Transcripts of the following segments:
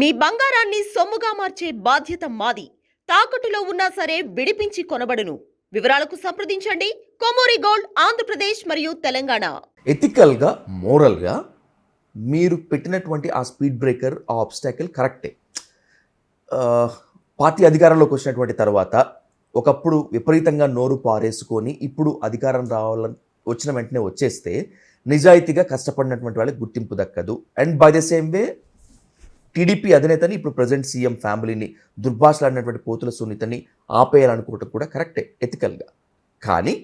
మీ బంగారాన్ని సొమ్ముగా మార్చే బాధ్యత మాది. తాకట్టులో ఉన్నా సరే విడిపించి కొనబడును. వివరాలకు సంప్రదించండి కొమూరి గోల్డ్, ఆంధ్రప్రదేశ్ మరియు తెలంగాణ. ఎథికల్గా, మోరల్గా మీరు పెట్టినటువంటి ఆ స్పీడ్ బ్రేకర్, ఆ ఆబ్స్టాకిల్ కరెక్టే. పార్టీ అధికారంలోకి వచ్చినటువంటి తర్వాత ఒకప్పుడు విపరీతంగా నోరు పారేసుకొని ఇప్పుడు అధికారం రావాలని వచ్చిన వెంటనే వచ్చేస్తే నిజాయితీగా కష్టపడినటువంటి వాళ్ళకి గుర్తింపు దక్కదు. And by the same way TDP అధినేతని, ఇప్పుడు ప్రజెంట్ సీఎం ఫ్యామిలీని దుర్భాషలాడినటువంటి పోతుల సునీతని ఆపేయాలనుకోవటం కూడా కరెక్టే ఎథికల్గా. కానీ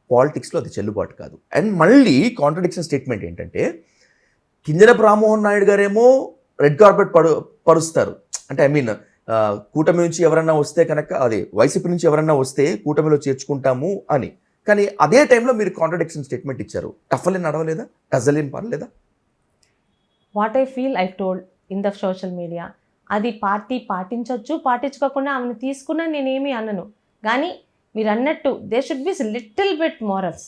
పాలిటిక్స్లో అది చెల్లుబాటు కాదు. అండ్ మళ్ళీ కాంట్రడిక్షన్ స్టేట్మెంట్ ఏంటంటే, కింజనపు రామ్మోహన్ నాయుడు గారేమో రెడ్ కార్పెట్ పరుస్తారు. అంటే ఐ మీన్ కూటమి నుంచి ఎవరన్నా వస్తే కనుక, అదే వైసీపీ నుంచి ఎవరన్నా వస్తే కూటమిలో చేర్చుకుంటాము అని. కానీ అదే టైంలో మీరు కాంట్రడిక్షన్ స్టేట్మెంట్ ఇచ్చారు. టఫలేం నడవలేదా? టజలేం పర్లేదా? What I feel I told in the social media. అది పార్టీ పాటించవచ్చు, పాటించుకోకుండా ఆమెను తీసుకున్నా నేనేమి అనను. కానీ మీరు అన్నట్టు they should be little bit morals.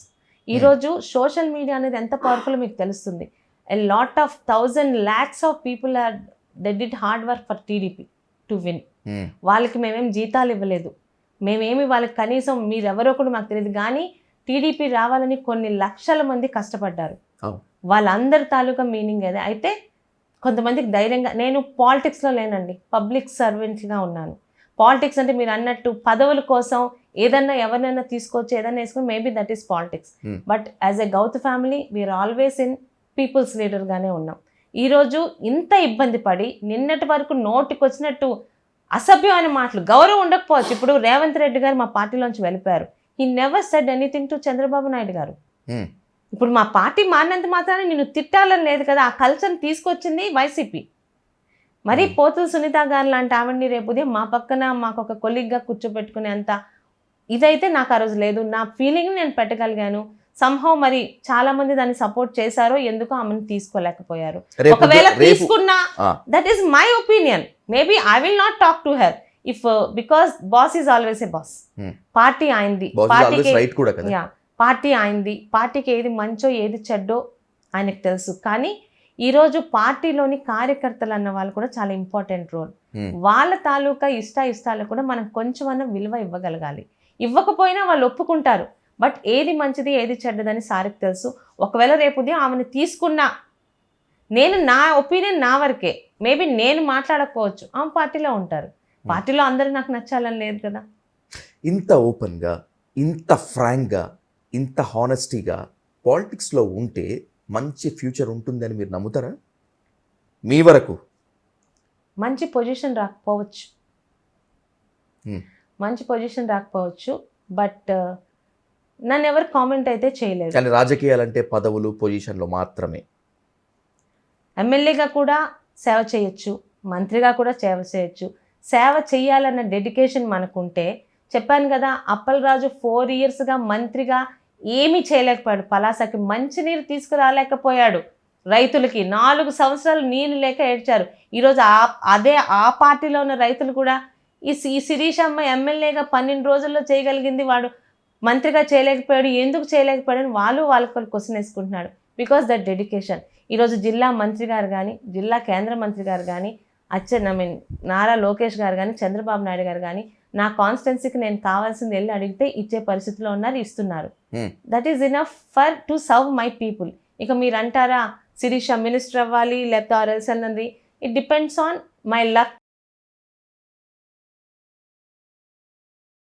ఈరోజు సోషల్ మీడియా అనేది ఎంత పవర్ఫుల్ మీకు తెలుస్తుంది. A lot of 1000 lakhs of people are they did hard work for TDP to win. వాళ్ళకి మేమేం జీతాలు ఇవ్వలేదు, మేమేమి వాళ్ళకి కనీసం మీరెవరో కూడా మాకు తెలియదు. కానీ టీడీపీ రావాలని కొన్ని లక్షల మంది కష్టపడ్డారు. వాళ్ళందరి తాలూకా మీనింగ్ అదే. అయితే కొంతమందికి ధైర్యంగా, నేను పాలిటిక్స్లో లేనండి, పబ్లిక్ సర్వెంట్గా ఉన్నాను. పాలిటిక్స్ అంటే మీరు అన్నట్టు పదవుల కోసం ఏదన్నా ఎవరినైనా తీసుకొచ్చి ఏదైనా వేసుకుని maybe that is politics. But as a గౌత్ family we are always in people's లీడర్గానే ఉన్నాం. ఈరోజు ఇంత ఇబ్బంది పడి నిన్నటి వరకు నోటికి వచ్చినట్టు అసభ్యమైన మాటలు, గౌరవం ఉండకపోవచ్చు. ఇప్పుడు రేవంత్ రెడ్డి గారు మా పార్టీలోంచి వెళ్ళిపోయారు. He never said anything to Chandrababu Naidu గారు. ఇప్పుడు మా పార్టీ మారినంత మాత్రాన్ని నేను తిట్టాలని లేదు కదా. ఆ కల్చర్ని తీసుకొచ్చింది వైసీపీ. మరి పోతుల సునీత గారు లాంటి ఆవిడ్ని రేపు ఉదయం మా పక్కన మాకు ఒక కొలీగ్గా కూర్చోబెట్టుకునే అంత ఇదైతే నాకు ఆ రోజు లేదు. నా ఫీలింగ్ని నేను పెట్టగలిగాను. సంహౌ మరి చాలా మంది దాన్ని సపోర్ట్ చేశారో ఎందుకో ఆమెను తీసుకోలేకపోయారు. ఒకవేళ తీసుకున్నా that is my opinion. Maybe I will not talk to her if because boss is always a boss. Party ఆయనది, పార్టీ ఆయనది. పార్టీకి ఏది మంచో ఏది చెడ్డో ఆయనకు తెలుసు. కానీ ఈరోజు పార్టీలోని కార్యకర్తలు అన్న వాళ్ళు కూడా చాలా ఇంపార్టెంట్ రోల్. వాళ్ళ తాలూకా ఇష్టాలు కూడా మనం కొంచెమన్నా విలువ ఇవ్వగలగాలి. ఇవ్వకపోయినా వాళ్ళు ఒప్పుకుంటారు. బట్ ఏది మంచిది ఏది చెడ్డదని సారికి తెలుసు. ఒకవేళ రేపు ఉదయం ఆమెను తీసుకున్నా, నేను నా ఒపీనియన్ నా వరకే, మేబీ నేను మాట్లాడకపోవచ్చు, ఆమె పార్టీలో ఉంటారు. పార్టీలో అందరూ నాకు నచ్చాలని లేదు కదా. ఇంత ఓపెన్గా, ఇంత ఫ్రాంక్గా, ఇంత హానెస్టీగా పాలిటిక్స్లో ఉంటే మంచి ఫ్యూచర్ ఉంటుందని మీరు నమ్ముతారా? మీ వరకు మంచి పొజిషన్ రాకపోవచ్చు, బట్ నన్ను ఎవరు కామెంట్ అయితే చేయలేదు. కానీ రాజకీయాలంటే పదవులు, పొజిషన్లు మాత్రమే. ఎమ్మెల్యేగా కూడా సేవ చేయొచ్చు, మంత్రిగా కూడా సేవ చేయొచ్చు. సేవ చేయాలన్న డెడికేషన్ మనకుంటే, చెప్పాను కదా, అప్పలరాజు 4 yearsగా మంత్రిగా ఏమీ చేయలేకపోయాడు. పలాసకి మంచినీరు తీసుకురాలేకపోయాడు. రైతులకి 4 సంవత్సరాలు నీళ్ళు లేక ఏడ్చారు. ఈరోజు ఆ పార్టీలో ఉన్న రైతులు కూడా ఈ శిరీష్ అమ్మ ఎమ్మెల్యేగా 12 రోజుల్లో చేయగలిగింది వాడు మంత్రిగా చేయలేకపోయాడు, ఎందుకు చేయలేకపోయాడని వాళ్ళకి క్వశ్చన్ వేసుకుంటున్నాడు. Because that dedication. ఈరోజు జిల్లా మంత్రి గారు కానీ, జిల్లా కేంద్ర మంత్రి గారు కానీ, నారా లోకేష్ గారు కానీ, చంద్రబాబు నాయుడు గారు కానీ, నా కాన్స్టిట్యున్సీకి నేను కావాల్సింది వెళ్ళి అడిగితే ఇచ్చే పరిస్థితిలో ఉన్నారు, ఇస్తున్నారు. That is enough for to serve my people. ఇక మీరు అంటారా శిరీష మినిస్టర్ అవ్వాలి లేకపోతే ఆర్ఎల్స్ అన్నది, it depends on my luck